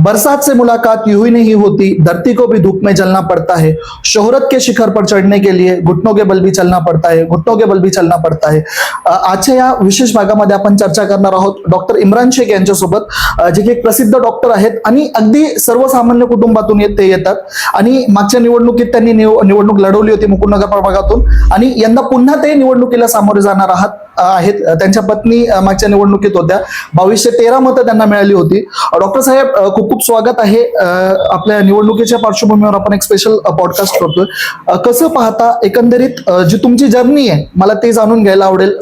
बरसात से मुलाकात यूं ही नहीं होती, धरती को भी धूप में जलना पड़ता है। शोहरत के शिखर पर चढ़ने के लिए घुटनों के बल भी चलना पड़ता है, घुटनों के बल भी चलना पड़ता है। आजच्या या विशेष भागामध्ये आपण चर्चा करणार आहोत डॉक्टर इम्रान शेख यांच्यासोबत, जे की एक प्रसिद्ध डॉक्टर आहेत आणि अगदी सर्वसामान्य कुटुंबातून ते येतात आणि मागच्या निवडणुकीत त्यांनी निवडणूक लढवली होती मुकुंदनगर प्रभागातून आणि यंदा पुन्हा ते निवडणुकीला सामोरे जाणार आहेत। त्यांच्या पत्नी मागच्या निवडणुकीत होत्या, 2213 मतं त्यांना मिळाली होती। डॉक्टर साहेब, खूप खूप स्वागत आहे। आपल्या निवडणुकीच्या पार्श्वभूमीवर आपण एक स्पेशल पॉडकास्ट करतोय। कसं पाहता एकंदरीत जी तुमची जर्नी आहे, मला ते जाणून घ्यायला आवडेल।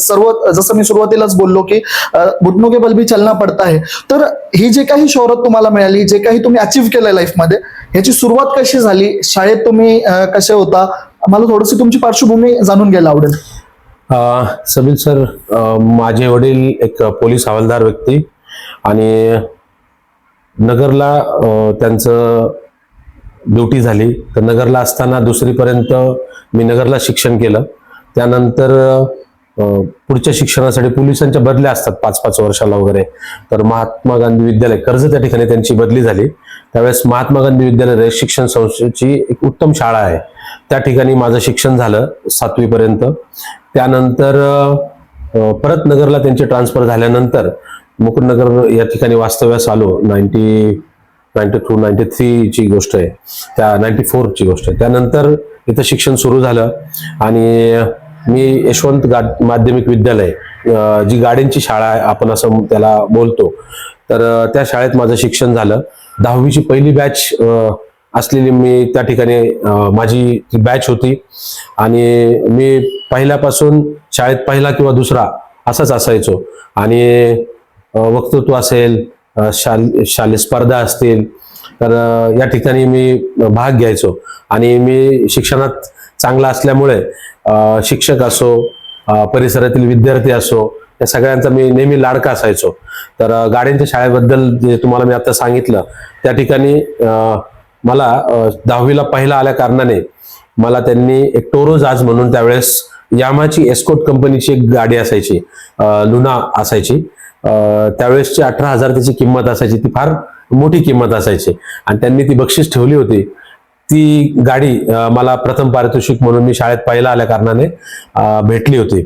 जसं मी सुरुवातीलाच बोललो की घुटनों के बल भी चलना पड़ता है, तर ही जे काही शोहरत तुम्हाला मिळाली, जे काही तुम्ही अचीव्ह केलं लाईफमध्ये, ह्याची सुरुवात कशी झाली? शाळेत तुम्ही कसे होता? मला थोडीशी तुमची पार्श्वभूमी जाणून घ्यायला आवडेल। सबिल सर, माझे वडील एक पोलीस हवालदार व्यक्ती आणि नगरला त्यांचं ड्युटी झाली, तर नगरला असताना दुसरीपर्यंत मी नगरला शिक्षण केलं। त्यानंतर पुढच्या शिक्षणासाठी पोलिसांच्या बदल्या असतात 5-5 वर्षाला वगैरे, तर महात्मा गांधी विद्यालय कर्जत त्या ठिकाणी त्यांची बदली झाली। त्यावेळेस महात्मा गांधी विद्यालय शिक्षण संस्थेची एक उत्तम शाळा आहे, त्या ठिकाणी माझं शिक्षण झालं 7वी पर्यंत। त्यानंतर परत नगरला त्यांचे ट्रान्सफर झाल्यानंतर मुकुंदनगर या ठिकाणी वास्तव्यास आलो। 92-93 ची गोष्ट आहे, त्या 94 ची गोष्ट आहे। त्यानंतर इथं शिक्षण सुरू झालं आणि मी यशवंत माध्यमिक विद्यालय, जी गाड्यांची शाळा आहे आपण असं त्याला बोलतो, तर त्या शाळेत माझं शिक्षण झालं। 10वी ची पहिली बॅच असलेली मी त्या ठिकाणी माझी बॅच होती आणि मी पहिल्यापासून शाळेत पहिला किंवा दुसरा असाच असायचो आणि वक्तृत्व असेल, शालेय स्पर्धा असतील, तर या ठिकाणी मी भाग घ्यायचो आणि मी शिक्षणात चांगला असल्यामुळे शिक्षक असो, परिसरातील विद्यार्थी असो, या सगळ्यांचा मी नेहमी लाडका असायचो। तर गाड्यांच्या शाळेबद्दल जे तुम्हाला मी आता सांगितलं, त्या ठिकाणी मला 10वीला पहिला आल्या कारणाने मला त्यांनी एक टोरो जाज म्हणून, त्यावेळेस यामाची एस्कॉर्ट कंपनीची एक गाडी असायची, लुना असायची, त्यावेळेसची 18,000 त्याची किंमत असायची, ती फार मोठी किंमत असायची आणि त्यांनी ती बक्षीस ठेवली होती। ती गाडी मला प्रथम पारितोषिक म्हणून मी शाळेत पहिला आल्या कारणाने भेटली होती।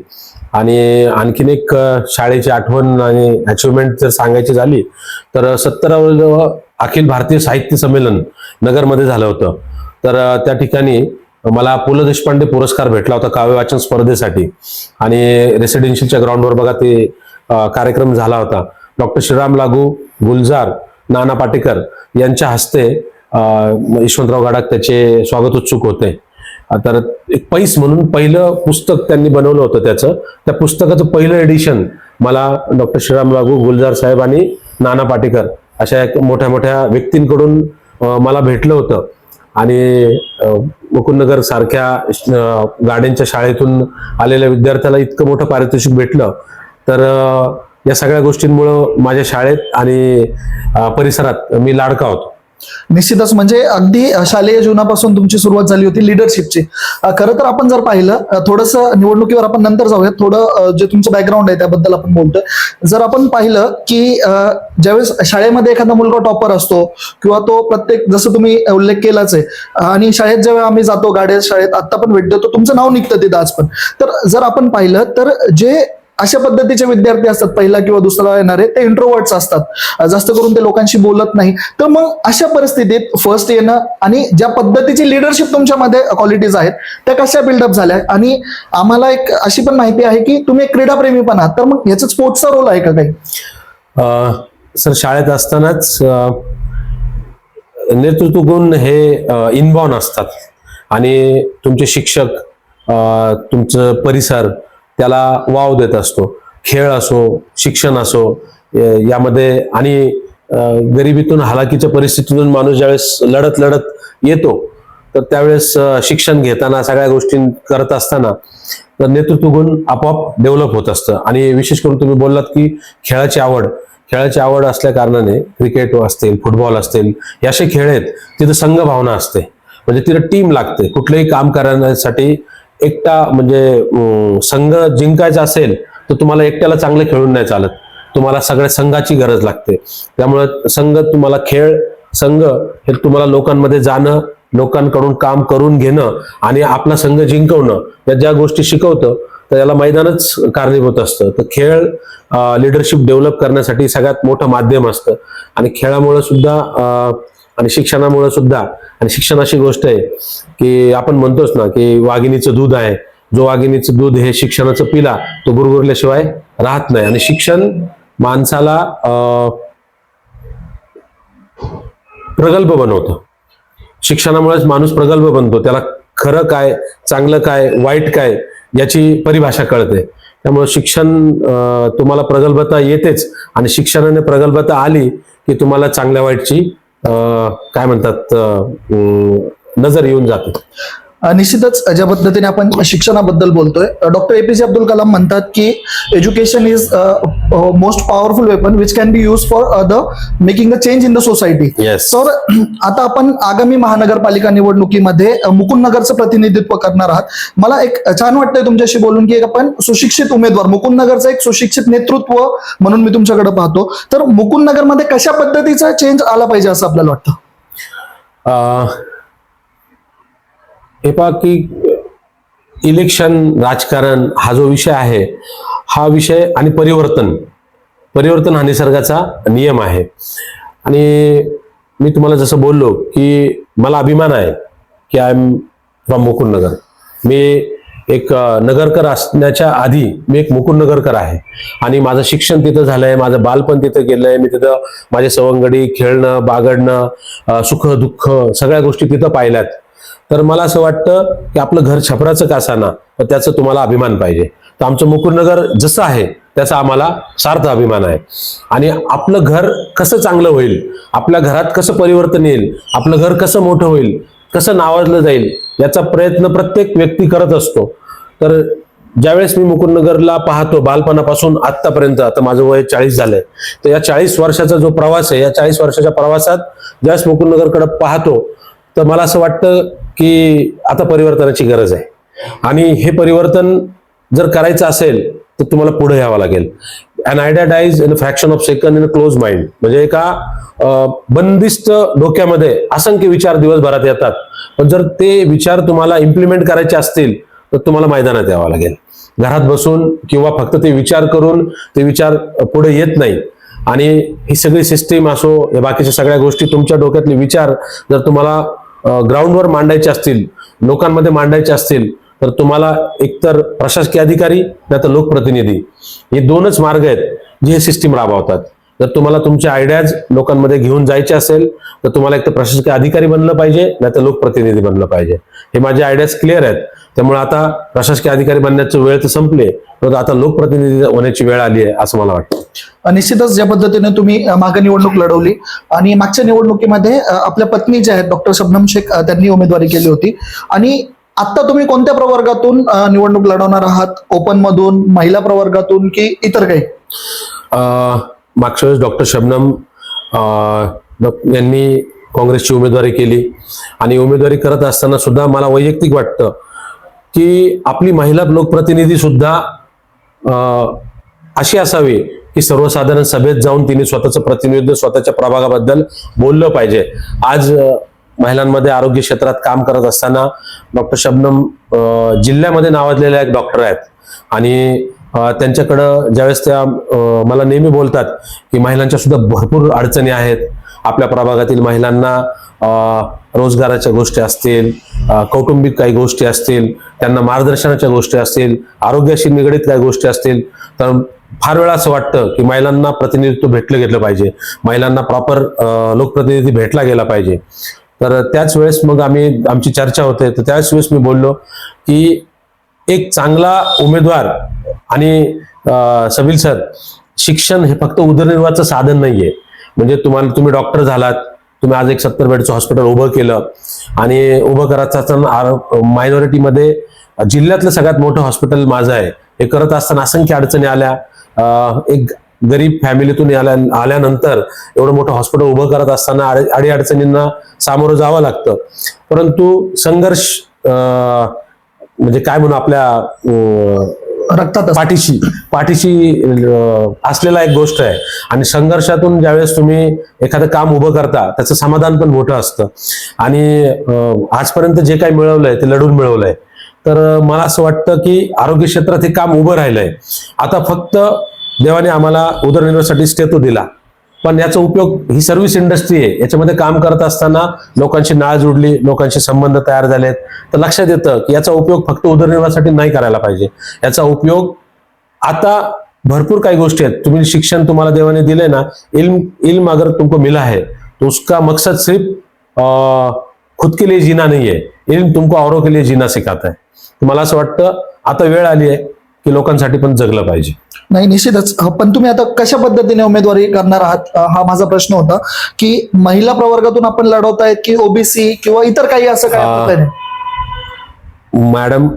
आणि आणखीन एक शाळेची आठवण आणि अचिव्हमेंट जर सांगायची झाली तर 17वे अखिल भारतीय साहित्य संमेलन नगरमध्ये झालं होतं, तर त्या ठिकाणी मला पु ल देशपांडे पुरस्कार भेटला होता काव्य वाचन स्पर्धेसाठी आणि रेसिडेन्शियलच्या ग्राउंडवर बघा ते कार्यक्रम झाला होता। डॉक्टर श्रीराम लागू, गुलजार, नाना पाटेकर यांच्या हस्ते यशवंतराव गडाख त्याचे स्वागत उत्सुक होते। तर एक पैस म्हणून पहिलं पुस्तक त्यांनी बनवलं होतं, त्या पुस्तकाचं पहिलं एडिशन मला डॉक्टर श्रीराम लागू, गुलजार साहेब आणि नाना पाटेकर अशा एक मोठ्या मोठ्या व्यक्तींकडून मला भेटलं होतं आणि मुकुंदनगर सारख्या गाड्यांच्या शाळेतून आलेल्या विद्यार्थ्याला इतकं मोठं पारितोषिक भेटलं, तर या सगळ्या गोष्टींमुळं माझ्या शाळेत आणि परिसरात मी लाडका होतो। निश्चितच, म्हणजे अगदी शालेय जीवनापासून तुमची सुरुवात झाली होती लिडरशिपची। खरं तर आपण जर पाहिलं, थोडंसं निवडणुकीवर आपण नंतर जाऊया, थोडं जे तुमचं बॅकग्राऊंड आहे त्याबद्दल आपण बोलतोय। जर आपण पाहिलं की ज्यावेळेस शाळेमध्ये एखादा मुलगा टॉपर असतो किंवा तो प्रत्येक, जसं तुम्ही उल्लेख केलाच आहे, आणि शाळेत जेव्हा आम्ही जातो, गाड्या शाळेत आता पण भेट देतो, तुमचं नाव निघतं तिथं आज पण। तर जर आपण पाहिलं तर जे अशा पद्धतीचे विद्यार्थी असतात, पहिला किंवा दुसरा येणारे, ते इंट्रोवर्ट्स असतात, जास्त करून ते लोकांशी बोलत नाही। तर मग अशा परिस्थितीत फर्स्ट येणं आणि ज्या पद्धतीची लिडरशिप तुमच्यामध्ये क्वालिटीज आहेत त्या कशा बिल्डअप झाल्या? आणि आम्हाला एक अशी पण माहिती आहे की तुम्ही एक क्रीडाप्रेमी पण आहात, तर मग याचा स्पोर्ट्सचा रोल आहे का काही? सर, शाळेत असतानाच नेतृत्व गुण हे इनबॉर्न असतात आणि तुमचे शिक्षक, तुमचं परिसर त्याला वाव देत असतो। खेळ असो, शिक्षण असो, यामध्ये आणि गरिबीतून, हालाकीच्या परिस्थितीतून माणूस ज्यावेळेस लढत येतो, तर त्यावेळेस शिक्षण घेताना, सगळ्या गोष्टी करत असताना तर नेतृत्व गुण आपोआप डेव्हलप होत असतं। आणि विशेष करून तुम्ही बोललात की खेळाची आवड असल्या कारणाने क्रिकेट असतील, फुटबॉल असतील, हे असे खेळ आहेत तिथं संघ भावना असते, म्हणजे तिथं टीम लागते। कुठलंही काम करण्यासाठी एकटा, म्हणजे संघ जिंकायचा असेल तर तुम्हाला एकट्याला चांगलं खेळून नाही चालत, तुम्हाला सगळ्या संघाची गरज लागते। त्यामुळे संघ तुम्हाला खेळ संघ हे तुम्हाला लोकांमध्ये जाणं, लोकांकडून काम करून घेणं आणि आपला संघ जिंकवणं या ज्या गोष्टी शिकवतं, तर याला मैदानच कारणीभूत असतं. तर खेळ लिडरशिप डेव्हलप करण्यासाठी सगळ्यात मोठं माध्यम असतं आणि खेळामुळे सुद्धा आणि शिक्षणामुळे सुद्धा. आणि शिक्षण अशी गोष्ट आहे की आपण म्हणतोच ना की वाघिणीचं दूध आहे, जो वाघिणीचं दूध हे शिक्षणाचं पिला तो गुरगुरल्याशिवाय राहत नाही. आणि शिक्षण माणसाला प्रगल्भ बनवतं. शिक्षणामुळेच माणूस प्रगल्भ बनतो. त्याला खरं काय, चांगलं काय, वाईट काय याची परिभाषा कळते. त्यामुळे शिक्षण तुम्हाला प्रगल्भता येतेच आणि शिक्षणाने प्रगल्भता आली की तुम्हाला चांगल्या वाईटची काय म्हणतात नजर येऊन जाते. निश्चितच ज्या पद्धतीने आपण शिक्षणाबद्दल बोलतोय, डॉक्टर APJ अब्दुल कलाम म्हणतात की education is most powerful weapon which can be use for the making a change in the society. Yes. तर आता आपण आगामी महानगरपालिका निवडणुकीमध्ये मुकुंदनगरचं प्रतिनिधित्व करणार आहात. मला एक छान वाटतंय तुमच्याशी बोलून की आपण सुशिक्षित उमेदवार, मुकुंदनगरचं एक सुशिक्षित नेतृत्व म्हणून मी तुमच्याकडे पाहतो. तर मुकुंदनगरमध्ये कशा पद्धतीचा चेंज आला पाहिजे असं आपल्याला वाटतं? हे पहा की इलेक्शन, राजकारण हा जो विषय आहे, हा विषय आणि परिवर्तन हा निसर्गाचा नियम आहे. आणि मी तुम्हाला जसं बोललो की मला अभिमान आहे की आय एम फ्रॉम मुकुंदनगर. मी एक नगरकर असण्याच्या आधी मी एक मुकुंदनगरकर आहे आणि माझं शिक्षण तिथं झालंय, माझं बालपण तिथं गेलंय. मी तिथं माझे सवंगडी, खेळणं, बागडणं, सुख दुःख सगळ्या गोष्टी तिथं पाहिल्यात. तर मला असं वाटतं की आपलं घर छपराचं का असाना, तर त्याचा तुम्हाला अभिमान पाहिजे. तर आमचं मुकुंदनगर जसं आहे त्याचा आम्हाला सार्थ अभिमान आहे. आणि आपलं घर कसं चांगलं होईल, आपल्या घरात कसं परिवर्तन येईल, आपलं घर कसं मोठं होईल, कसं नावाजलं जाईल याचा प्रयत्न प्रत्येक व्यक्ती करत असतो. तर ज्यावेळेस मी मुकुंदनगरला पाहतो बालपणापासून आत्तापर्यंत, आता माझं वय 40 झालंय, तर या 40 वर्षाचा जो प्रवास आहे, या 40 वर्षाच्या प्रवासात ज्यावेळेस मुकुंदनगरकडे पाहतो तर मला असं वाटतं की आता परिवर्तनाची गरज आहे. आणि हे परिवर्तन जर करायचं असेल तर तुम्हाला पुढे यावं लागेल. An idea dies in a fraction of second in a close mind. म्हणजे एका बंदिस्त डोक्यामध्ये असंख्य विचार दिवसभरात येतात, पण जर ते विचार तुम्हाला इम्प्लिमेंट करायचे असतील तर तुम्हाला मैदानात यावं लागेल. घरात बसून किंवा फक्त ते विचार करून ते विचार पुढे येत नाही. आणि ही सगळी सिस्टीम असो, या बाकीच्या सगळ्या गोष्टी, तुमच्या डोक्यातले विचार जर तुम्हाला ग्राउंडवर मांडायचे असतील, लोकांमध्ये मांडायचे असतील, तर तुम्हाला एकतर प्रशासकीय अधिकारी नाही तर लोकप्रतिनिधी, हे दोनच मार्ग आहेत जे हे सिस्टीम राबवतात. जर तुम्हाला तुमचे आयडियाज लोकांमध्ये घेऊन जायचे असेल तर तुम्हाला एक तर प्रशासकीय अधिकारी बनलं पाहिजे नाही तर लोकप्रतिनिधी बनलं पाहिजे. हे माझे आयडियाज क्लिअर आहेत. त्यामुळे आता प्रशासकीय अधिकारी बनण्याची वेळ तर संपली, परंतु आता लोकप्रतिनिधी होण्याची वेळ आली आहे असं मला वाटतं. निश्चितच ज्या पद्धतीने तुम्ही मागे निवडणूक लढवली आणि मागच्या निवडणुकीमध्ये आपल्या पत्नी जे आहेत डॉक्टर शबनम शेख त्यांनी उमेदवारी केली होती. आणि आता तुम्ही कोणत्या प्रवर्गातून निवडणूक लढवणार आहात? ओपन मधून, महिला प्रवर्गातून की इतर काही? मागच्या वेळेस डॉक्टर शबनम यांनी काँग्रेसची उमेदवारी केली आणि उमेदवारी करत असताना सुद्धा मला वैयक्तिक वाटतं की आपली महिला लोकप्रतिनिधी सुद्धा अशी असावी की सर्वसाधारण सभेत जाऊन तिने स्वतःचं प्रतिनिधित्व, स्वतःच्या प्रभागाबद्दल बोललं पाहिजे. आज महिलांमध्ये आरोग्य क्षेत्रात काम करत असताना डॉक्टर शबनम जिल्ह्यामध्ये नावाजलेल्या एक डॉक्टर आहेत आणि त्यांच्याकडं ज्यावेळेस त्या मला नेहमी बोलतात की महिलांच्या सुद्धा भरपूर अडचणी आहेत. आपल्या प्रभागातील महिलांना रोजगाराच्या गोष्टी असतील, कौटुंबिक काही गोष्टी असतील, त्यांना मार्गदर्शनाच्या गोष्टी असतील, आरोग्याशी निगडीत काही गोष्टी असतील, तर फार वेळा असं वाटतं की महिलांना प्रतिनिधित्व भेटलं गेलं पाहिजे, महिलांना प्रॉपर लोकप्रतिनिधी भेटला गेला पाहिजे. तर त्याच वेळेस मग आमची चर्चा होते. तर त्याच वेळेस मी बोललो की एक चांगला उमेदवार आणि सबिल सर, शिक्षण हे फक्त उदरनिर्वाहाचं साधन नाहीये. म्हणजे तुम्ही डॉक्टर झालात, तुम्ही आज एक 70 बेडचं हॉस्पिटल उभं केलं आणि उभं करायचं असताना मायनॉरिटीमध्ये जिल्ह्यातलं सगळ्यात मोठं हॉस्पिटल माझं आहे. हे करत असताना असंख्य अडचणी आल्या. एक गरीब फॅमिलीतून आल्यानंतर एवढं मोठं हॉस्पिटल उभं करत असताना अडीअडचणींना सामोरं जावं लागतं. परंतु संघर्ष म्हणजे काय म्हणू, आपल्या रक्तात असतं. पाठीशी असलेला एक गोष्ट आहे. आणि संघर्षातून ज्यावेळेस तुम्ही एखादं काम उभं करता त्याचं समाधान पण मोठं असतं. आणि आजपर्यंत जे काही मिळवलंय ते लढून मिळवलंय. तर मला असं वाटतं की आरोग्य क्षेत्रात हे काम उभं राहिलंय. आता फक्त देवाने आम्हाला उदरनिर्वाहासाठी स्टेतो दिला, पण याचा उपयोग ही सर्व्हिस इंडस्ट्री आहे. याच्यामध्ये काम करत असताना लोकांची नाळ जुडली, लोकांचे संबंध तयार झालेत. तर लक्षात येतं की याचा उपयोग फक्त उदरनिर्वाहासाठी नाही करायला पाहिजे. याचा उपयोग आता भरपूर काही गोष्टी आहेत. तुम्ही शिक्षण तुम्हाला देवाने दिले ना, इल्म अगर तुमको मिला है तो उसका मकसद सिर्फ खुद के लिए जीना नहीं है, इल्म तुमको औरों के लिए जीना सिखाता है. मला असं वाटतं आता वेळ आली आहे की लोकांसाठी पण जगलं पाहिजे. नाही, निश्चितच. पण तुम्ही आता कशा पद्धतीने उमेदवारी करणार आहात हा माझा प्रश्न होता, की महिला प्रवर्गातून आपण लढवतायत की ओबीसी किंवा इतर काही असं काय? मॅडम,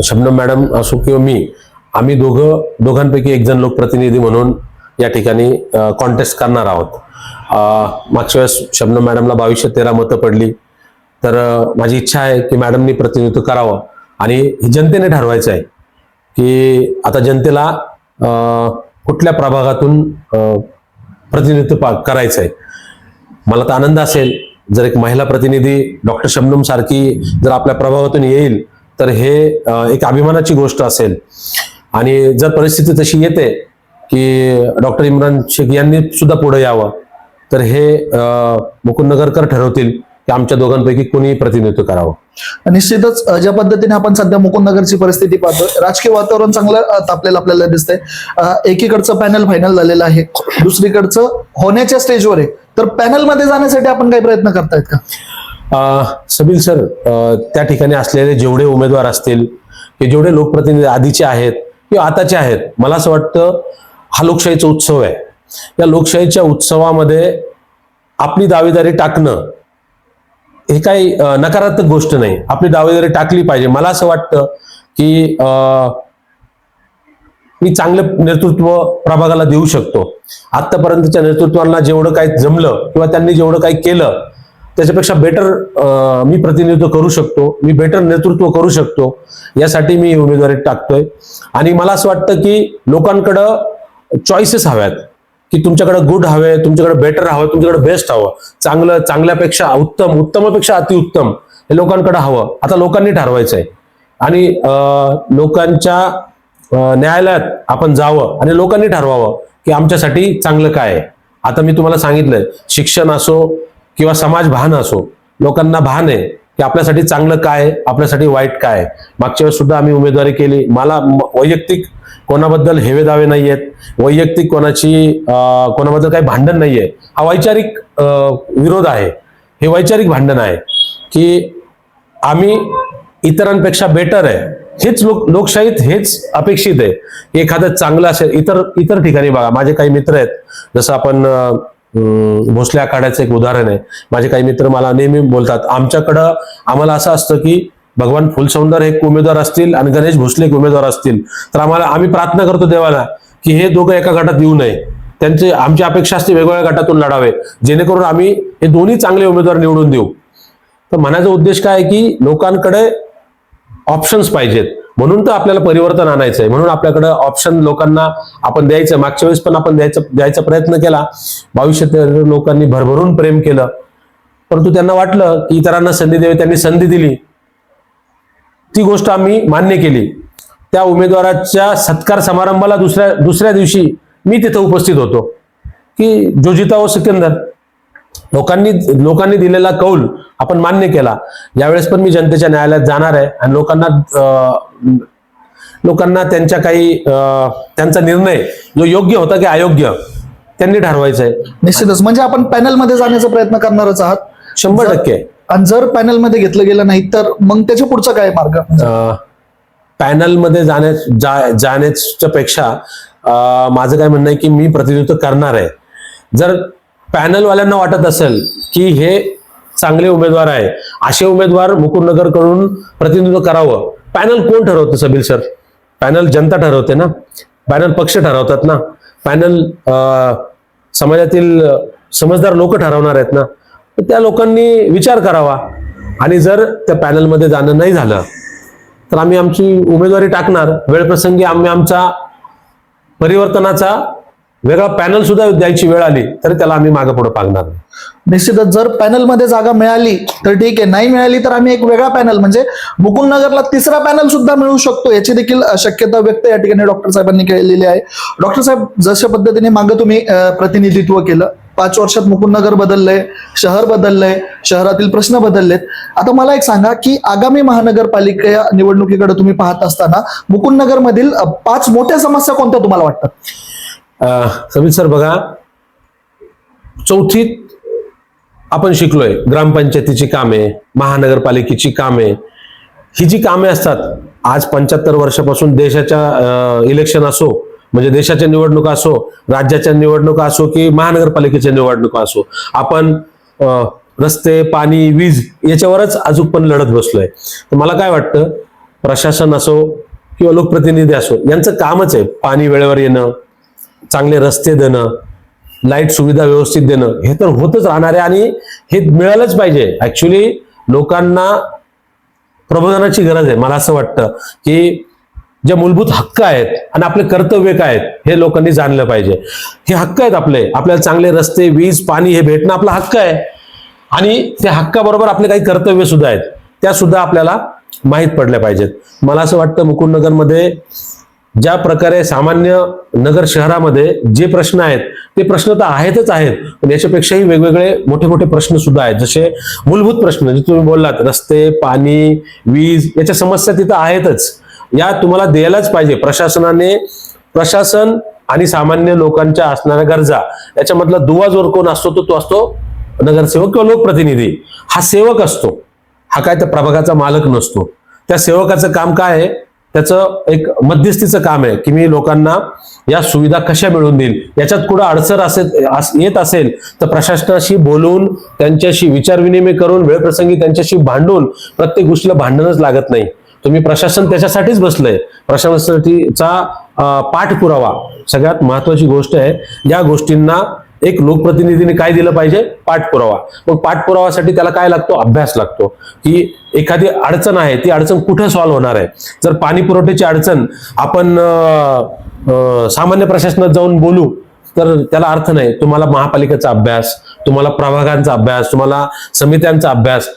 शबनम मॅडम असो किंवा मी, आम्ही दोघांपैकी एक जण लोकप्रतिनिधी म्हणून या ठिकाणी कॉन्टेस्ट करणार आहोत. मागच्या वेळेस शबनम मॅडमला 2213 मतं पडली. तर माझी इच्छा आहे की मॅडमनी प्रतिनिधित्व करावं. आणि जनतेने ठरवायचं आहे की आता जनतेला कुठल्या प्रभागातून प्रतिनिधित्व करायचं आहे. मला तर आनंद असेल जर एक महिला प्रतिनिधी डॉक्टर शबनम सारखी जर आपल्या प्रभागातून येईल, तर हे एक अभिमानाची गोष्ट असेल. आणि जर परिस्थिती तशी येते की डॉक्टर इम्रान शेख यांनी सुद्धा पुढे यावं, तर हे मुकुंद नगरकर ठरवतील की आमच्या दोघांपैकी कोणी प्रतिनिधित्व करावं. निश्चितच ज्या पद्धतीने आपण सध्या मुकुंद नगरची परिस्थिती पाहतोय, राजकीय वातावरण चांगलं तापलेलं आपल्याला दिसतंय. एकीकडचं पॅनल फायनल झालेलं आहे, दुसरीकडचं होण्याच्या स्टेजवर आहे. तर पॅनल मध्ये जाण्यासाठी आपण काही प्रयत्न करतायत का? सबील सर, त्या ठिकाणी असलेले जेवढे उमेदवार असतील, की जेवढे लोकप्रतिनिधी आधीचे आहेत किंवा आताचे आहेत, मला असं वाटतं हा लोकशाहीचा उत्सव आहे. या लोकशाहीच्या उत्सवामध्ये आपली दावेदारी टाकणं हे काही नकारात्मक गोष्ट नाही. आपली दावेदारी टाकली पाहिजे. मला असं वाटतं की मी चांगलं नेतृत्व प्रभागाला देऊ शकतो. आतापर्यंतच्या नेतृत्वाला जेवढं काही जमलं किंवा त्यांनी जेवढं काही केलं त्याच्यापेक्षा बेटर मी प्रतिनिधित्व करू शकतो, मी बेटर नेतृत्व करू शकतो. यासाठी मी उमेदवारी टाकतोय. आणि मला असं वाटतं की लोकांकडं चॉईसेस हव्यात, की तुमच्याकडे गुड हवे, तुमच्याकडे बेटर हवं, तुमच्याकडे बेस्ट हवं, चांगल्यापेक्षा उत्तम, उत्तमापेक्षा अतिउत्तम हे लोकांकडे हवं. आता लोकांनी ठरवायचं आहे. आणि लोकांच्या न्यायालयात आपण जावं आणि लोकांनी ठरवावं की आमच्यासाठी चांगलं काय आहे. आता मी तुम्हाला सांगितलंय, शिक्षण असो किंवा समाज भान असो, लोकांना भान आहे की आपल्यासाठी चांगलं काय, आपल्यासाठी वाईट काय. मागच्या वेळेस सुद्धा आम्ही उमेदवारी केली. मला वैयक्तिक कोणाबद्दल हेवे दावे नाही आहेत, वैयक्तिक कोणाबद्दल काही भांडण नाहीये. हा वैचारिक विरोध आहे, हे वैचारिक भांडण आहे की आम्ही इतरांपेक्षा बेटर आहे. हेच लोकशाहीत हेच अपेक्षित आहे. एखादं चांगलं असेल. इतर ठिकाणी बघा, माझे काही मित्र आहेत, जसं आपण भोसले आखाड्याचं एक उदाहरण आहे. माझे काही मित्र मला नेहमी बोलतात, आम्हाला असं असतं की भगवान फुलसौंदर एक उमेदवार असतील आणि गणेश भोसले एक उमेदवार असतील, तर आम्ही प्रार्थना करतो देवाला की हे दोघं एका गटात येऊ नये. आमची अपेक्षा असते वेगवेगळ्या गटातून लढावे, जेणेकरून आम्ही हे दोन्ही चांगले उमेदवार निवडून देऊ. तर म्हणायचा उद्देश काय आहे की लोकांकडे ऑप्शन्स पाहिजेत. म्हणून तर आपल्याला परिवर्तन आणायचंय. म्हणून आपल्याकडे ऑप्शन लोकांना आपण द्यायचं. मागच्या वेळेस पण आपण द्यायचा प्रयत्न केला. 2200 लोकांनी भरभरून प्रेम केलं, परंतु त्यांना वाटलं की इतरांना संधी द्यावी, त्यांनी संधी दिली. ती गोष्ट आम्ही मान्य केली. त्या उमेदवाराच्या सत्कार समारंभाला दुसऱ्या दिवशी मी तिथं उपस्थित होतो की जो जिता वो सिकंदर. लोकांनी दिलेला कौल आपण मान्य केला. यावेळेस पण मी जनतेच्या न्यायालयात जाणार आहे आणि लोकांना त्यांचा निर्णय जो योग्य होता की अयोग्य त्यांनी ठरवायचा आहे. निश्चितच. म्हणजे आपण पॅनलमध्ये जाण्याचा प्रयत्न करणारच आहात 100%. आणि जर पॅनलमध्ये घेतलं गेलं नाही तर मग त्याच्या पुढचा काय मार्ग? पॅनलमध्ये जाण्याच्या पेक्षा माझं काय म्हणणं आहे की मी प्रतिनिधित्व करणार आहे. जर पॅनलवाल्यांना वाटत असेल की हे चांगले उमेदवार आहे, असे उमेदवार मुकुंद नगरकडून प्रतिनिधित्व करावं, पॅनल कोण ठरवतं सबील सर? पॅनल जनता ठरवते ना, पॅनल पक्ष ठरवतात ना, पॅनल समाजातील समजदार लोक ठरवणार आहेत ना. तर त्या लोकांनी विचार करावा. आणि जर त्या पॅनलमध्ये जाणं नाही झालं तर आम्ही आमची उमेदवारी टाकणार. वेळप्रसंगी आम्ही आमचा परिवर्तनाचा वेगळा पॅनल सुद्धा द्यायची वेळ आली तर त्याला आम्ही मागे पुढे पागणार नाही. निश्चितच जर पॅनलमध्ये जागा मिळाली तर ठीक आहे, नाही मिळाली तर आम्ही एक वेगळा पॅनल म्हणजे मुकुंदनगरला तिसरा पॅनल सुद्धा मिळू शकतो याची देखील शक्यता व्यक्त या ठिकाणी डॉक्टर साहेबांनी केलेली आहे. डॉक्टर साहेब, जशा पद्धतीने मागे तुम्ही प्रतिनिधित्व केलं, 5 वर्षात मुकुंदनगर बदललंय, शहर बदललंय, शहरातील प्रश्न बदललेत. आता मला एक सांगा की आगामी महानगरपालिका निवडणुकीकडे तुम्ही पाहत असताना मुकुंदनगर मधील 5 मोठ्या समस्या कोणत्या तुम्हाला वाटतात? समीर सर बघा, चौथीत आपण शिकलोय ग्रामपंचायतीची कामे, महानगरपालिकेची कामे. ही जी कामे असतात, आज 75 वर्षापासून देशाच्या इलेक्शन असो, म्हणजे देशाच्या निवडणुका असो, राज्याच्या निवडणुका असो की महानगरपालिकेच्या निवडणुका असो, आपण रस्ते, पाणी, वीज याच्यावरच अजून पण लढत बसलोय. तर मला काय वाटतं, प्रशासन असो किंवा लोकप्रतिनिधी असो, यांचं कामच आहे पाणी वेळेवर येणं, चांगले रस्ते देणं, लाईट सुविधा व्यवस्थित देणं. हे तर होतच राहणार आहे आणि हे मिळालंच पाहिजे. ऍक्च्युली लोकांना प्रबोधनाची गरज आहे. मला असं वाटतं की जे मूलभूत हक्क आहेत आणि आपले कर्तव्य काय आहेत हे लोकांनी जाणलं पाहिजे. हे हक्क आहेत आपले, आपल्याला चांगले रस्ते, वीज, पाणी हे भेटणं आपला हक्क आहे आणि त्या हक्काबरोबर आपले काही कर्तव्य सुद्धा आहेत, त्या सुद्धा आपल्याला माहीत पडल्या पाहिजेत. मला असं वाटतं मुकुंदनगरमध्ये ज्या प्रकारे सामान्य नगर शहरामध्ये जे प्रश्न आहेत ते प्रश्न तर आहेतच आहेत, पण याच्यापेक्षाही वेगवेगळे मोठे मोठे प्रश्न सुद्धा आहेत. जसे मूलभूत प्रश्न जे तुम्ही बोललात, रस्ते, पाणी, वीज, याच्या समस्या तिथं आहेतच. या तुम्हाला द्यायलाच पाहिजे. प्रशासन आणि सामान्य लोकांच्या असणाऱ्या गरजा याच्यामधला दुवा जोर कोण असतो, तो असतो नगरसेवक किंवा लोकप्रतिनिधी. हा सेवक असतो, हा काय त्या प्रभागाचा मालक नसतो. त्या सेवकाचं काम काय आहे, त्याचं एक मध्यस्थीचं काम आहे की मी लोकांना या सुविधा कशा मिळवून देईल. याच्यात कुठं अडचण येत असेल तर प्रशासनाशी बोलून, त्यांच्याशी विचारविनिमय करून, वेळप्रसंगी त्यांच्याशी भांडून, प्रत्येक गोष्टीला भांडणच लागत नाही. तुम्ही प्रशासन त्याच्यासाठीच बसलंय. प्रशासनाचा पाठपुरावा सगळ्यात महत्वाची गोष्ट आहे. या गोष्टींना एक लोकप्रतिनिधीने काय दिलं पाहिजे, पाठपुरावा. मग पाठपुरावासाठी त्याला काय लागतो, अभ्यास लागतो की एखादी अडचण आहे ती अडचण कुठं सॉल्व्ह होणार आहे. जर पाणी पुरवठ्याची अडचण आपण सामान्य प्रशासनात जाऊन बोलू तर त्याला अर्थ नाही. तुम्हाला महापालिकेचा अभ्यास, तुम्हाला प्रभागांचा अभ्यास, तुम्हाला समित्यांचा अभ्यास.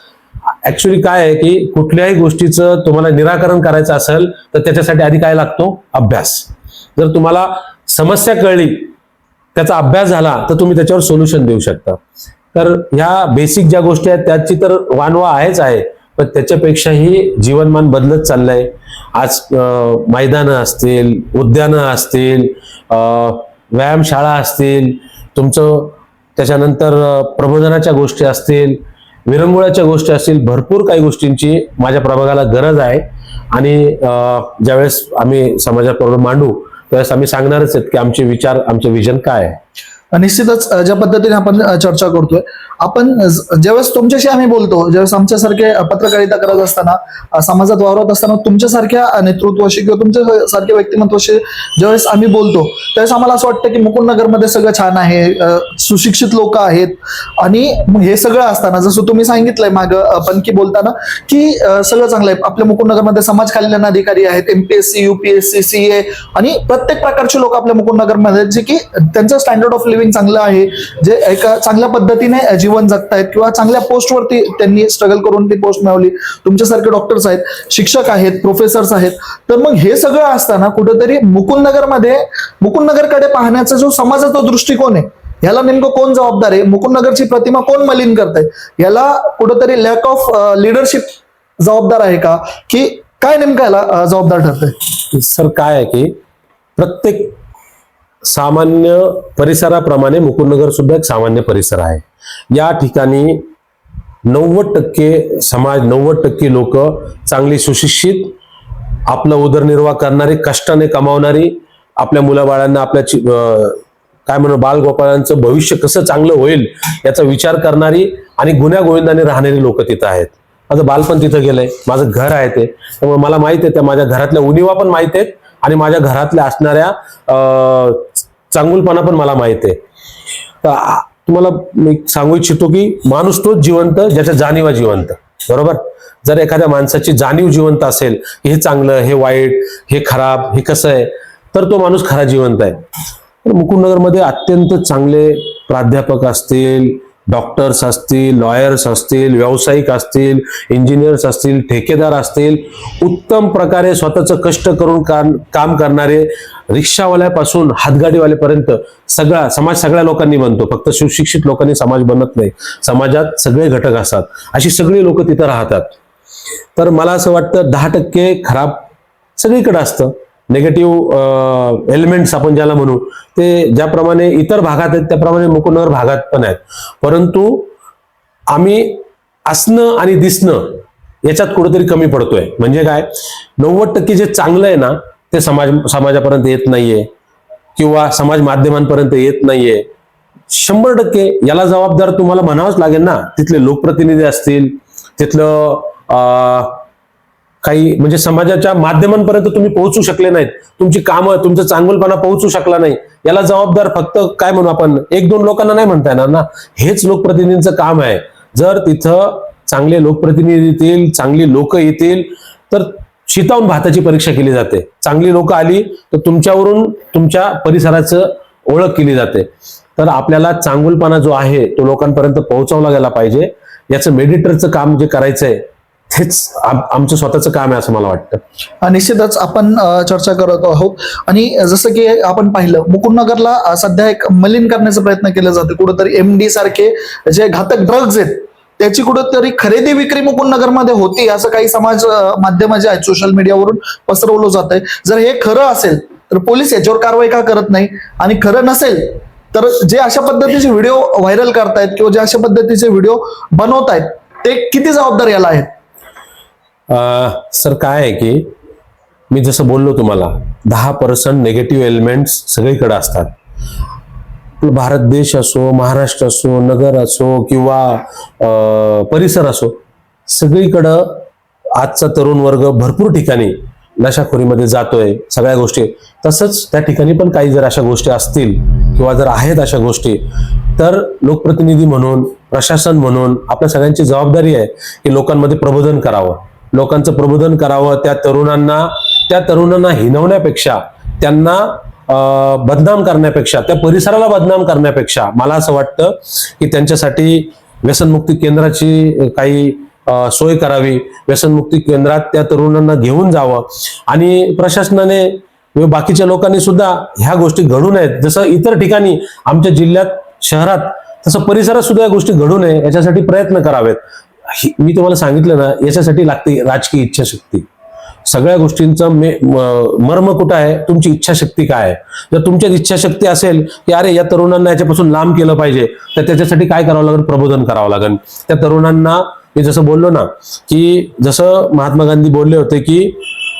ऍक्च्युली काय आहे की कुठल्याही गोष्टीचं तुम्हाला निराकरण करायचं असेल तर त्याच्यासाठी आधी काय लागतो, अभ्यास. जर तुम्हाला समस्या कळली, त्याचा अभ्यास झाला तर तुम्ही त्याच्यावर सोल्युशन देऊ शकता. तर ह्या बेसिक ज्या गोष्टी आहेत त्याची तर वानवा आहेच आहे, पण त्याच्यापेक्षाही जीवनमान बदलत चाललंय. आज मैदानं असतील, उद्यानं असतील, व्यायामशाळा असतील, तुमचं त्याच्यानंतर प्रबोधनाच्या गोष्टी असतील, विरंगुळ्याच्या गोष्टी असतील, भरपूर काही गोष्टींची माझ्या प्रभागाला गरज आहे. आणि ज्यावेळेस आम्ही समाजाबरोबर मांडू त्यावेळेस आम्ही सांगणारच आहेत की आमचे विचार, आमचे विजन काय आहे. निश्चितच ज्या पद्धतीने आपण चर्चा करतोय, आपण ज्यावेळेस तुमच्याशी आम्ही बोलतो, ज्यावेळेस आमच्यासारखे पत्रकारिता करत असताना, समाजात वावरत असताना, तुमच्यासारख्या नेतृत्वाशी किंवा तुमच्यासारख्या व्यक्तिमत्वाशी ज्यावेळेस आम्ही बोलतो त्यावेळेस आम्हाला असं वाटतं की मुकुंदनगरमध्ये सगळं छान आहे, सुशिक्षित लोक आहेत. आणि हे सगळं असताना जसं तुम्ही सांगितलंय मागं पण की बोलताना की सगळं चांगलं आहे. आपल्या मुकुंदनगरमध्ये समाज कल्याण अधिकारी आहेत, MPSC, UPSC, CA आणि प्रत्येक प्रकारचे लोक आपल्या मुकुंदनगरमध्ये जे की त्यांचं स्टँडर्ड ऑफ लिव्हिंग चांगलं आहे, जे एका चांगल्या पद्धतीने जीवन जगतायत किंवा चांगल्या पोस्टवरती त्यांनी स्ट्रगल करून ती पोस्ट मिळवली. तुमच्यासारखे डॉक्टर्स आहेत, शिक्षक आहेत, प्रोफेसर्स आहेत. तर मग हे सगळं असताना कुठेतरी मुकुंदनगरकडे पाहण्याचा जो समाजाचा दृष्टिकोन आहे, ह्याला नेमकं कोण जबाबदार आहे, मुकुंदनगरची प्रतिमा कोण मलिन करताय, याला कुठेतरी लॅक ऑफ लिडरशिप जबाबदार आहे का, की काय नेमकं याला जबाबदार ठरतंय? सर काय आहे की प्रत्येक सामान्य परिसराप्रमाणे मुकुंदनगर सुद्धा एक सामान्य परिसर आहे. या ठिकाणी 90% समाज, 90% लोक चांगली सुशिक्षित, आपला उदरनिर्वाह करणारी, कष्टाने कमावणारी, आपल्या मुलाबाळांना, आपल्या काय म्हणू बालगोपाळांचं भविष्य कसं चांगलं होईल याचा विचार करणारी आणि गुण्यागोविंदाने राहणारी लोक तिथं आहेत. माझं बालपण तिथं गेलंय, माझं घर आहे ते, त्यामुळे मला माहित आहे, त्या माझ्या घरातल्या उणिवा पण माहित आहेत आणि माझ्या घरातल्या असणाऱ्या चांगुलपणा पण मला माहित आहे. तर तुम्हाला मी सांगू इच्छितो की माणूस तोच जिवंत ज्याच्या जाणीवा जिवंत. बरोबर. जर एखाद्या माणसाची जाणीव जिवंत असेल की हे चांगलं, हे वाईट, हे खराब, हे कसं आहे, तर तो माणूस खरा जिवंत आहे. तर मुकुंदनगरमध्ये अत्यंत चांगले प्राध्यापक असतील, डॉक्टर्स असतील, लॉयर्स असतील, व्यावसायिक असतील, इंजिनियर्स असतील, ठेकेदार असतील, उत्तम प्रकारे स्वतःचं कष्ट करून काम करणारे, रिक्षावाल्यापासून हातगाडीवाल्यापर्यंत सगळा समाज सगळ्या लोकांनी बनतो. फक्त सुशिक्षित लोकांनी समाज बनत नाही. समाजात सगळे घटक असतात. अशी सगळी लोक तिथं राहतात. तर मला असं वाटतं 10% खराब सगळीकडे असतं. नेगेटिव्ह एलिमेंट्स आपण ज्याला म्हणू, ते ज्याप्रमाणे इतर भागात आहेत त्याप्रमाणे मुकुंदनगर भागात पण आहेत. परंतु आम्ही असणं आणि दिसणं याच्यात कुठेतरी कमी पडतोय. म्हणजे काय, 90% जे चांगलं आहे ना ते समाजापर्यंत येत नाहीये किंवा समाज माध्यमांपर्यंत येत नाहीये. 100% याला जबाबदार तुम्हाला म्हणावंच लागेल ना. तिथले लोकप्रतिनिधी असतील, तिथलं काही म्हणजे समाजाच्या माध्यमांपर्यंत तुम्ही पोहोचू शकले नाहीत, तुमची कामं, तुमचा चांगुलपणा पोहोचू शकला नाही, याला जबाबदार फक्त काय म्हणू आपण, 1-2 लोकांना नाही म्हणता येणार ना. हेच लोकप्रतिनिधींचं काम आहे. जर तिथं चांगले लोकप्रतिनिधी येतील, चांगली लोक येतील, तर शितावून भाताची परीक्षा केली जाते. चांगली लोक आली तर तुमच्यावरून तुमच्या परिसराचं ओळख केली जाते. तर आपल्याला चांगुलपणा जो आहे तो लोकांपर्यंत पोहोचवला गेला पाहिजे. याचं मेडिएटरचं काम जे करायचंय हेच आमचं स्वतःचं काम आहे असं मला वाटतं. निश्चितच आपण चर्चा करत आहोत. आणि जसं की आपण पाहिलं, मुकुंदनगरला सध्या एक मलिन करण्याचा प्रयत्न केला जातो. कुठेतरी MD सारखे जे घातक ड्रग्ज आहेत त्याची कुठेतरी खरेदी विक्री मुकुंदनगरमध्ये होती असं काही समाज माध्यम जे आहेत सोशल मीडियावरून पसरवलं जात आहे. जर हे खरं असेल तर पोलीस याच्यावर कारवाई का करत नाही, आणि खरं नसेल तर जे अशा पद्धतीचे व्हिडिओ व्हायरल करतायत किंवा जे अशा पद्धतीचे व्हिडिओ बनवतायत ते किती जबाबदार याला आहेत? सर काय आहे की मी जसं बोललो तुम्हाला, 10% नेगेटिव्ह एलिमेंट्स सगळीकडे असतात. भारत देश असो, महाराष्ट्र असो, नगर असो किंवा परिसर असो, सगळीकडं आजचा तरुण वर्ग भरपूर ठिकाणी नशाखोरीमध्ये जातोय. सगळ्या गोष्टी तसंच त्या ठिकाणी पण काही जर अशा गोष्टी असतील किंवा जर आहेत अशा गोष्टी, तर लोकप्रतिनिधी म्हणून, प्रशासन म्हणून आपल्या सगळ्यांची जबाबदारी आहे की लोकांमध्ये प्रबोधन करावं, लोकांचं प्रबोधन करावं. त्या तरुणांना हिनवण्यापेक्षा, त्यांना बदनाम करण्यापेक्षा, त्या परिसराला बदनाम करण्यापेक्षा मला असं वाटतं की त्यांच्यासाठी व्यसनमुक्ती केंद्राची काही सोय करावी. व्यसनमुक्ती केंद्रात त्या तरुणांना घेऊन जावं. आणि प्रशासनाने, बाकीच्या लोकांनी सुद्धा ह्या गोष्टी घडू नयेत. जसं इतर ठिकाणी आमच्या जिल्ह्यात, शहरात, तसं परिसरात सुद्धा या गोष्टी घडू नये याच्यासाठी प्रयत्न करावेत. मी तुम्हाला सांगितलं ना, याच्यासाठी लागते राजकीय इच्छाशक्ती. सगळ्या गोष्टींचं मर्म कुठं आहे, तुमची इच्छाशक्ती काय आहे. जर तुमच्यात इच्छाशक्ती असेल की अरे या तरुणांना याच्यापासून लांब केलं पाहिजे, तर त्याच्यासाठी काय करावं लागेल, प्रबोधन करावं लागेल. त्या तरुणांना मी जसं बोललो ना की जसं महात्मा गांधी बोलले होते की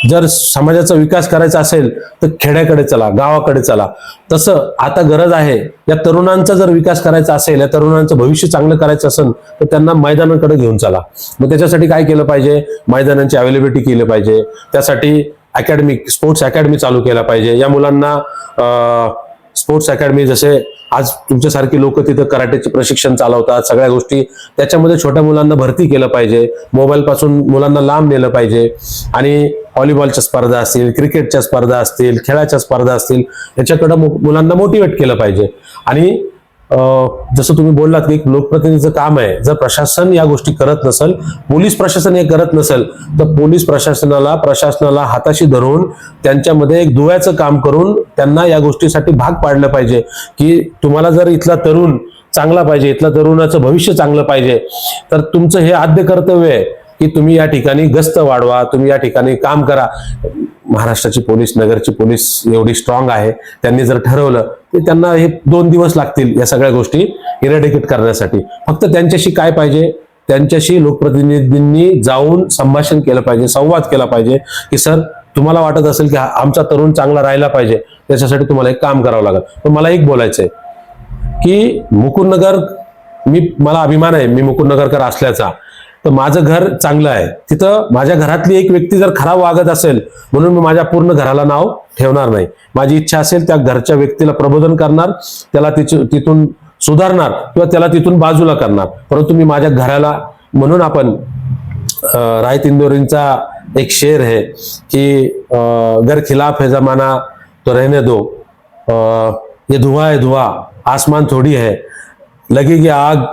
जर समाजाचा विकास करायचा असेल तर खेड्याकडे चला, गावाकडे चला, तसं आता गरज आहे. या तरुणांचा जर विकास करायचा असेल, या तरुणांचं भविष्य चांगलं करायचं असेल तर त्यांना मैदानाकडे घेऊन चला. मग त्याच्यासाठी काय केलं पाहिजे, मैदानांची अवेलेबिलिटी केली पाहिजे. त्यासाठी स्पोर्ट्स अकॅडमी चालू केला पाहिजे. या मुलांना स्पोर्ट्स अकॅडमी, जसे आज तुमच्यासारखी लोक तिथं कराटेचे प्रशिक्षण चालवतात, सगळ्या गोष्टी, त्याच्यामध्ये छोट्या मुलांना भरती केलं पाहिजे. मोबाईल पासून मुलांना लांब नेलं पाहिजे. आणि व्हॉलीबॉलच्या स्पर्धा असतील, क्रिकेटच्या स्पर्धा असतील, खेळाच्या स्पर्धा असतील, याच्याकडे मुलांना मोटिवेट केलं पाहिजे. आणि जसं तुम्ही बोललात की एक लोकप्रतिनिधीचं काम आहे. जर प्रशासन या गोष्टी करत नसेल, पोलीस प्रशासन हे करत नसेल, तर पोलीस प्रशासनाला हाताशी धरून त्यांच्यामध्ये एक दुव्याचं काम करून त्यांना या गोष्टीसाठी भाग पाडलं पाहिजे की तुम्हाला जर इथला तरुण चांगला पाहिजे, इथला तरुणाचं भविष्य चांगलं पाहिजे, तर तुमचं हे आद्य कर्तव्य आहे की तुम्ही या ठिकाणी गस्त वाढवा, तुम्ही या ठिकाणी काम करा. महाराष्ट्राची पोलीस, नगरची पोलीस एवढी स्ट्रॉंग आहे, त्यांनी जर ठरवलं तर त्यांना हे 2 दिवस लागतील या सगळ्या गोष्टी इरेडिकेट करण्यासाठी. फक्त त्यांच्याशी काय पाहिजे, त्यांच्याशी लोकप्रतिनिधींनी जाऊन संभाषण केलं पाहिजे, संवाद केला पाहिजे की सर तुम्हाला वाटत असेल की आमचा तरुण चांगला राहिला पाहिजे, त्याच्यासाठी तुम्हाला एक काम करावं लागेल. पण मला एक बोलायचंय की मुकुंदनगर, मला अभिमान आहे मी मुकुंदनगरकर असल्याचा. तर माझं घर चांगलं आहे, तिथं माझ्या घरातली एक व्यक्ती जर खराब वागत असेल म्हणून मी माझ्या पूर्ण घराला नाव ठेवणार नाही. माझी इच्छा असेल त्या घरच्या व्यक्तीला प्रबोधन करणार, त्याला तिथून सुधारणार किंवा त्याला तिथून बाजूला करणार. परंतु मी माझ्या घराला, म्हणून आपण राहत इंदौरींचा एक शेर है कि अगर खिलाफ है जमाना तो रहने दो, ये धुआं है धुआं आसमान थोड़ी है, लगेगी आग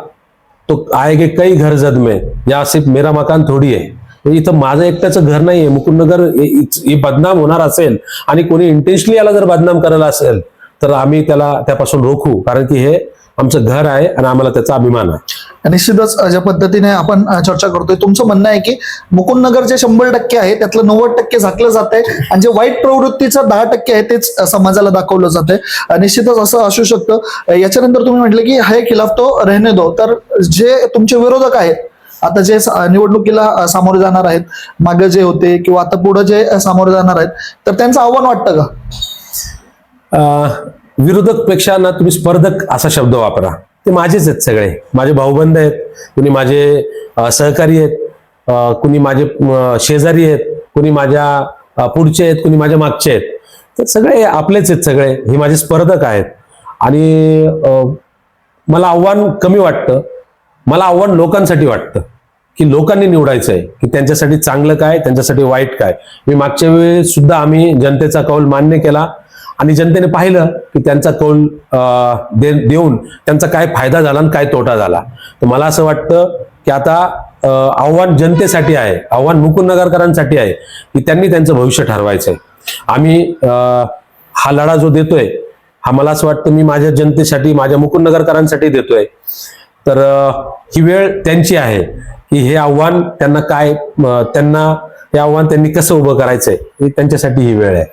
तो आएगे कई घर जद में, या सिर्फ मेरा मकान थोडी आहे. इथं माझं एकट्याचं घर नाहीये. मुकुंदनगर हे बदनाम होणार असेल आणि कोणी इंटेन्शनली याला जर बदनाम करायला असेल तर आम्ही त्याला त्यापासून रोखू, कारण की हे आमचं घर आहे आणि आम्हाला त्याचा अभिमान आहे. निश्चितच ज्या पद्धतीने आपण चर्चा करतोय, तुमचं म्हणणं आहे की मुकुंदनगर जे 100% आहे त्यातलं 90% झाकलं जात आहे आणि जे वाईट प्रवृत्तीचं 10% आहे तेच समाजाला दाखवलं जात आहे. निश्चितच असं असू शकतं. याच्यानंतर तुम्ही म्हटलं की है खिलाफ तो रहने दो, तर जे तुमचे विरोधक आहेत आता जे निवडणुकीला सामोरे जाणार आहेत, मागे जे होते किंवा आता पुढे जे सामोरे जाणार आहेत, तर त्यांचं आव्हान वाटतं का? विरोधक पेक्षा ना तुम्ही स्पर्धक असा शब्द वापरा. ते माझेच आहेत, सगळे माझे भाऊबंद आहेत, कुणी माझे सहकारी आहेत, कुणी माझे शेजारी आहेत, कुणी माझ्या पुढचे आहेत, कुणी माझ्या मागचे आहेत. तर सगळे आपलेच आहेत, सगळे हे माझे स्पर्धक आहेत. आणि मला आव्हान कमी वाटतं, मला आव्हान लोकांसाठी वाटतं की लोकांनी निवडायचं आहे की त्यांच्यासाठी चांगलं काय, त्यांच्यासाठी वाईट काय. मी मागच्या वेळेस सुद्धा आम्ही जनतेचा कौल मान्य केला आणि जनतेने पाहिलं की त्यांचा कौल देऊन त्यांचा काय फायदा झाला आणि काय तोटा झाला. तर मला असं वाटतं की आता आव्हान जनतेसाठी आहे, आव्हान मुकुंदनगरकरांसाठी आहे की त्यांनी त्यांचं भविष्य ठरवायचं आहे. आम्ही हा लढा जो देतोय हा मला असं वाटतं मी माझ्या जनतेसाठी, माझ्या मुकुंदनगरकरांसाठी देतोय. तर ही वेळ त्यांची आहे की हे आव्हान त्यांना काय, त्यांना हे आव्हान त्यांनी कसं उभं करायचंय हे त्यांच्यासाठी ही वेळ आहे.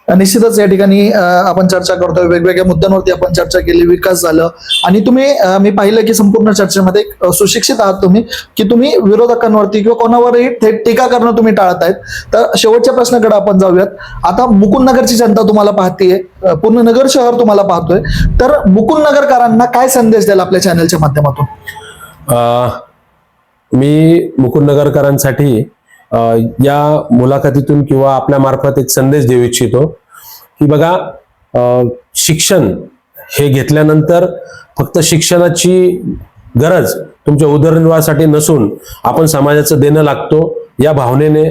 निश्चितच या ठिकाणी आपण चर्चा करतोय, वेगवेगळ्या मुद्द्यांवरती आपण चर्चा केली, विकास झालं आणि तुम्ही मी पाहिलं की संपूर्ण चर्चेमध्ये सुशिक्षित आहात तुम्ही, की तुम्ही विरोधकांवरती किंवा कोणावरही थेट टीका करणं तुम्ही टाळतायत. तर शेवटच्या प्रश्नाकडे आपण जाऊयात. आता मुकुंदनगरची जनता तुम्हाला पाहतीये, पूर्ण नगर शहर तुम्हाला पाहतोय, तर मुकुंदनगरकरांना काय संदेश द्याल आपल्या चॅनलच्या माध्यमातून? मी मुकुंदनगरकरांसाठी या मुलाखतीतून किंवा आपल्या मार्फत एक संदेश देऊ इच्छितो की बघा, शिक्षण हे घेतल्यानंतर फक्त शिक्षणाची गरज तुमच्या उदरनिर्वाहासाठी नसून आपण समाजाचं देणं लागतो या भावनेने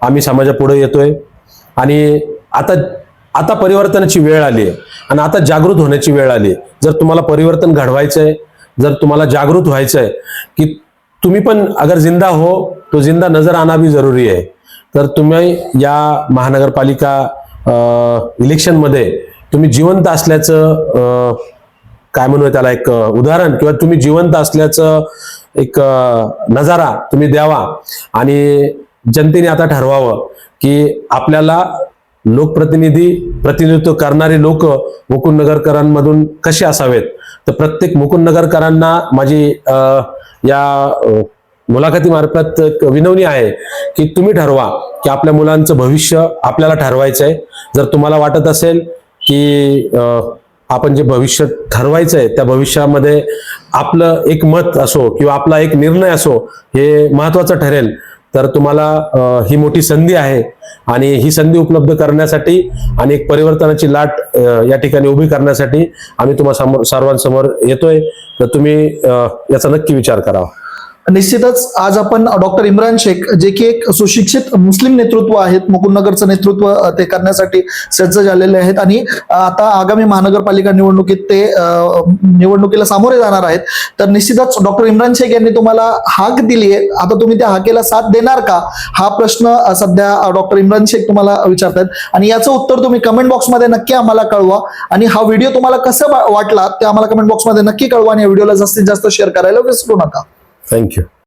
आम्ही समाजापुढे येतोय. आणि आता परिवर्तनाची वेळ आली आहे आणि आता जागृत होण्याची वेळ आली आहे. जर तुम्हाला परिवर्तन घडवायचंय, जर तुम्हाला जागृत व्हायचंय की तुम्ही पण अगर जिंदा हो तो जिंदा नजर आना भी जरुरी आहे, तर तुम्ही या महानगरपालिका इलेक्शनमध्ये तुम्ही जिवंत असल्याचं काय म्हणूया त्याला एक उदाहरण किंवा तुम्ही जिवंत असल्याचं एक नजारा तुम्ही द्यावा. आणि जनतेने आता ठरवावं की आपल्याला प्रतिनिधित्व करणारे लोक मुकुंदनगरकरांमधून कसे असावेत. तर प्रत्येक मुकुंदनगरकरांना माझी या मुलाखतीमार्फत एक विनवणी आहे की तुम्ही ठरवा की आपल्या मुलांचं भविष्य आपल्याला ठरवायचं आहे. जर तुम्हाला वाटत असेल की आपण जे भविष्य ठरवायचंय त्या भविष्यामध्ये आपलं एक मत असो किंवा आपला एक निर्णय असो हे महत्वाचं ठरेल, तर तुम्हाला ही मोठी संधी आहे. आणि ही संधी उपलब्ध करण्यासाठी आणि एक परिवर्तनाची लाट या ठिकाणी उभी करण्यासाठी आम्ही तुम्हा सर्वांसमोर येतोय. तर तुम्ही याचा नक्की विचार करावा. निश्चितच आज आपण डॉक्टर इम्रान शेख, जे की एक सुशिक्षित मुस्लिम नेतृत्व आहेत, मुकुंदनगरचं नेतृत्व ते करण्यासाठी सज्ज झालेले आहेत आणि आता आगामी महानगरपालिका निवडणुकीत ते निवडणुकीला सामोरे जाणार आहेत. तर निश्चितच डॉक्टर इम्रान शेख यांनी तुम्हाला हाक दिली आहे. आता तुम्ही त्या हाकेला साथ देणार का, हा प्रश्न सध्या डॉक्टर इम्रान शेख तुम्हाला विचारतात आणि याचं उत्तर तुम्ही कमेंट बॉक्समध्ये नक्की आम्हाला कळवा. आणि हा व्हिडिओ तुम्हाला कसं वाटला ते आम्हाला कमेंट बॉक्समध्ये नक्की कळवा आणि या व्हिडिओला जास्तीत जास्त शेअर करायला विसरू नका. थँक्यू.